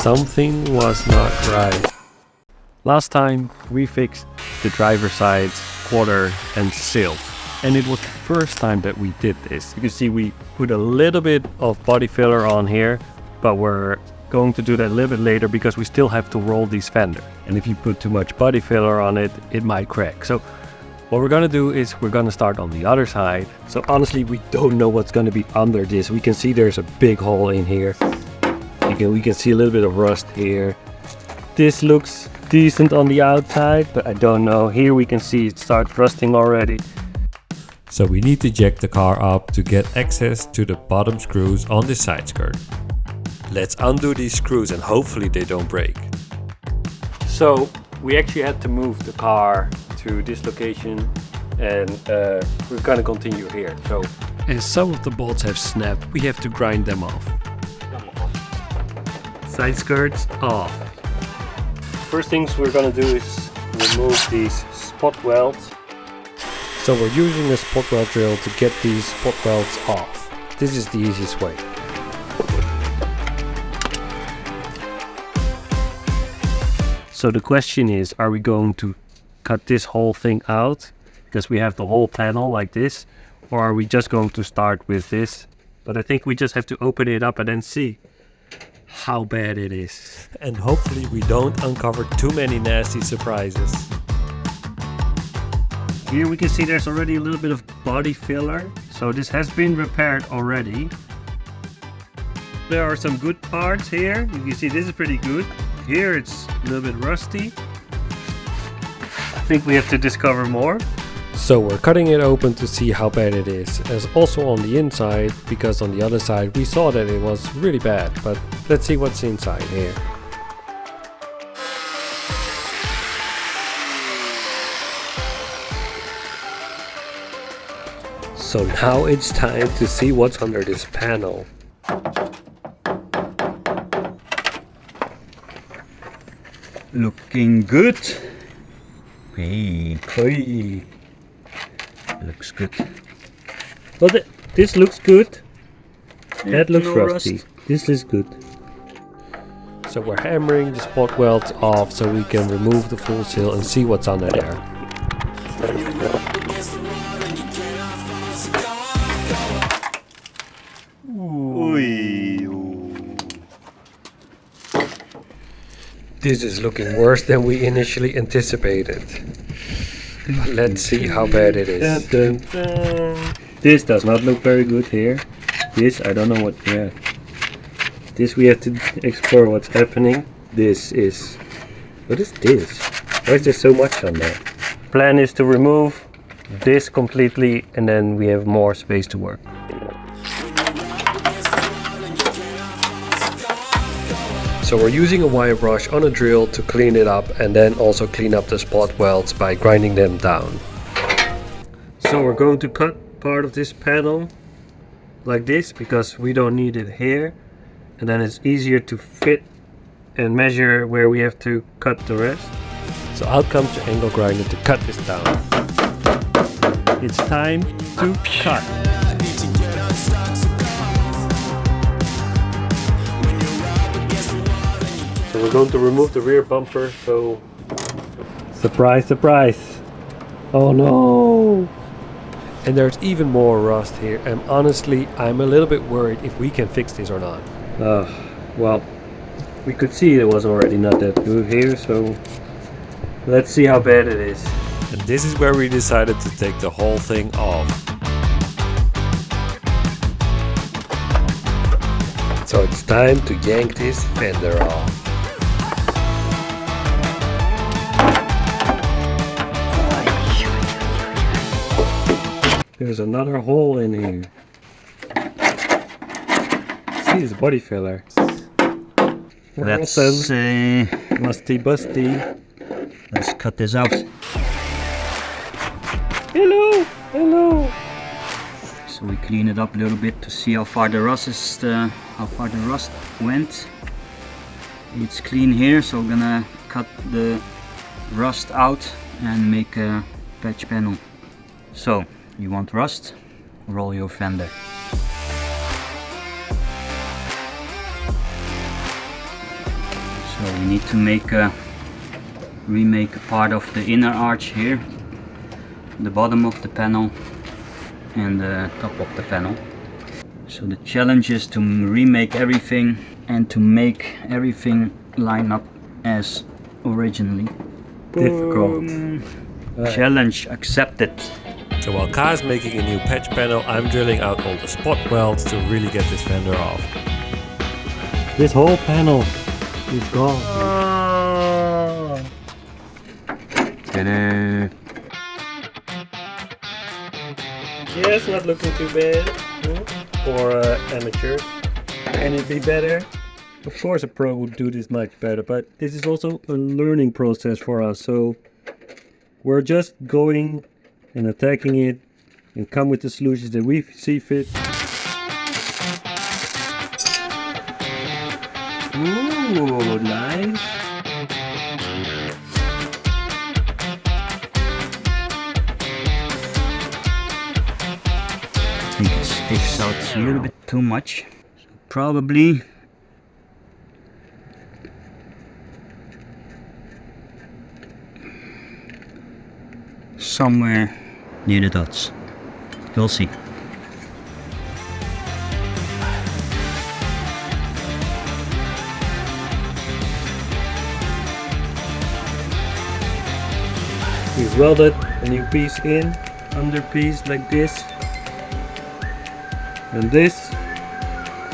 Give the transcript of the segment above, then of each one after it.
Something was not right. Last time we fixed the driver's sides, quarter and sill. And it was the first time that we did this. You can see we put a little bit of body filler on here, but we're going to do that a little bit later because we still have to roll these fender. And if you put too much body filler on it, it might crack. So what we're gonna do is we're gonna start on the other side. So honestly, we don't know what's gonna be under this. We can see there's a big hole in here. We can see a little bit of rust here. This looks decent on the outside, but I don't know. Here we can see it starts rusting already. So we need to jack the car up to get access to the bottom screws on the side skirt. Let's undo these screws and hopefully they don't break. So we actually had to move the car to this location and we're gonna continue here. So as some of the bolts have snapped, we have to grind them off. Side skirts off. First things we're gonna do is remove these spot welds. So we're using a spot weld drill to get these spot welds off. This is the easiest way. So the question is, are we going to cut this whole thing out because we have the whole panel like this, or are we just going to start with this? But I think we just have to open it up and then see how bad it is. And hopefully we don't uncover too many nasty surprises. Here we can see there's already a little bit of body filler, so this has been repaired already. There are some good parts here. You can see this is pretty good. Here it's a little bit rusty. I think we have to discover more. So we're cutting it open to see how bad it is, as also on the inside, because on the other side we saw that it was really bad, but let's see what's inside here. So now it's time to see what's under this panel. Looking good. Hey. Looks good. Well, this looks good. Yeah, That looks no rusty. rust. This is good. So we're hammering the spot welds off so we can remove the full sill and see what's under there. This is looking worse than we initially anticipated. But let's see how bad it is. Dun, dun, dun. This does not look very good here. This, I don't know what, yeah. This we have to explore what's happening. This is, what is this? Why is there so much on there? Plan is to remove this completely and then we have more space to work. So we're using a wire brush on a drill to clean it up and then also clean up the spot welds by grinding them down. So we're going to cut part of this panel like this because we don't need it here, and then it's easier to fit and measure where we have to cut the rest. So out comes the angle grinder to cut this down. It's time to cut. So we're going to remove the rear bumper, so surprise, surprise. Oh no! And there's even more rust here, and honestly I'm a little bit worried if we can fix this or not. Well, we could see it was already not that good here, so let's see how bad it is. And this is where we decided to take the whole thing off. So it's time to yank this fender off. There's another hole in here. See this body filler. Let's musty busty. let's cut this out. Hello, hello. So we clean it up a little bit to see how far the rust is, how far the rust went. It's clean here, so we're gonna cut the rust out and make a patch panel. So you want rust? Roll your fender. So we need to remake a part of the inner arch here, the bottom of the panel and the top of the panel. So the challenge is to remake everything and to make everything line up as originally. Difficult. Challenge accepted. So while Kai's making a new patch panel, I'm drilling out all the spot welds to really get this fender off. This whole panel is gone. Ta-da! Yeah, it's not looking too bad for amateurs. Can it be better? Of course a pro would do this much better, but this is also a learning process for us. So we're just going and attacking it and come with the solutions that we see fit. Ooh, nice. I think it sticks out a little bit too much. So probably somewhere near the dots. We'll see. We've welded a new piece in, under piece like this. And this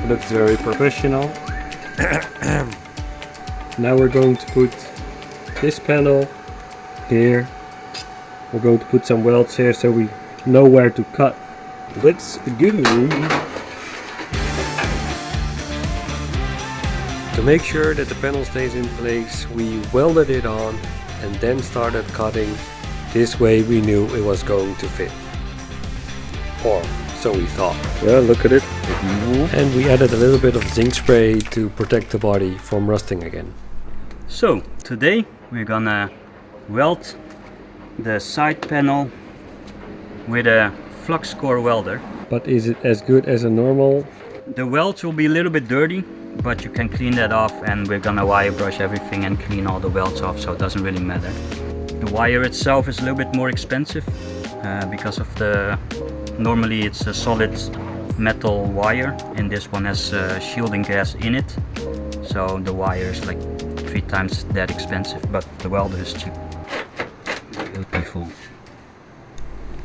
looks very professional. Now we're going to put this panel here. We're going to put some welds here so we know where to cut. Let's go. To make sure that the panel stays in place, we welded it on and then started cutting. This way we knew it was going to fit. Or so we thought. Yeah, look at it. And we added a little bit of zinc spray to protect the body from rusting again. So today we're gonna weld the side panel with a Flux Core Welder. But is it as good as a normal? The welds will be a little bit dirty, but you can clean that off, and we're gonna wire brush everything and clean all the welds off, so it doesn't really matter. The wire itself is a little bit more expensive because of normally it's a solid metal wire, and this one has shielding gas in it, so the wire is like 3 times that expensive, but the welder is cheap. Beautiful.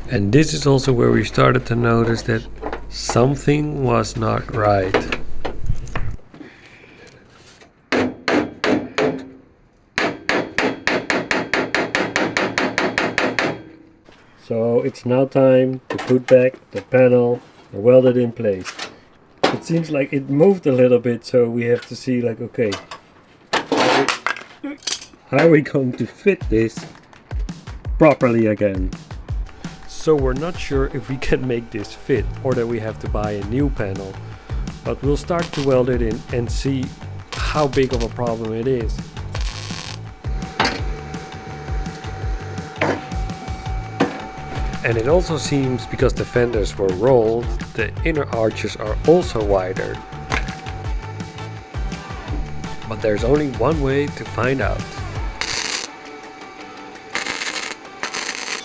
And this is also where we started to notice that something was not right. So it's now time to put back the panel and weld it in place. It seems like it moved a little bit, so we have to see like, okay, how are we going to fit this properly again? So we're not sure if we can make this fit or that we have to buy a new panel, but we'll start to weld it in and see how big of a problem it is. And it also seems, because the fenders were rolled, the inner arches are also wider. But there's only one way to find out.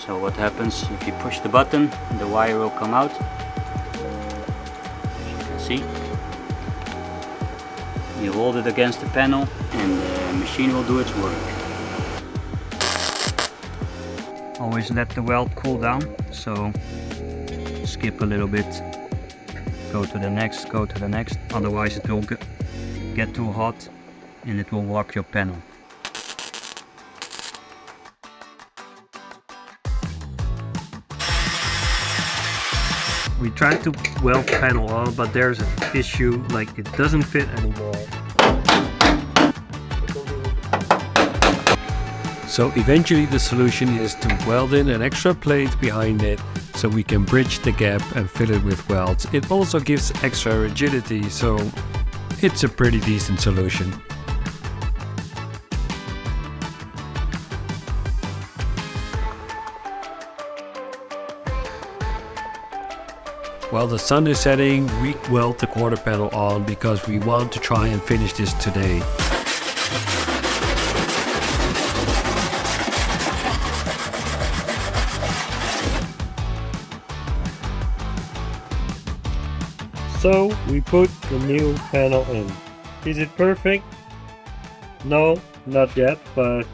So what happens if you push the button, the wire will come out, as you can see. You hold it against the panel and the machine will do its work. Always let the weld cool down, so skip a little bit, go to the next, otherwise it will get too hot and it will warp your panel. We tried to weld the panel on, but there's an issue, like it doesn't fit anymore. So eventually the solution is to weld in an extra plate behind it so we can bridge the gap and fill it with welds. It also gives extra rigidity, so it's a pretty decent solution. While the sun is setting, we weld the quarter panel on because we want to try and finish this today. So we put the new panel in. Is it perfect? No, not yet, but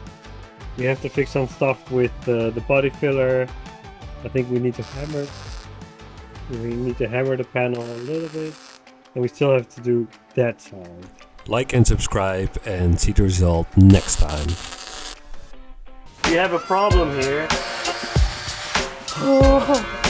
we have to fix some stuff with the body filler. I think we need to hammer the panel a little bit, and we still have to do that side. Like and subscribe and see the result next time. We have a problem here. Oh.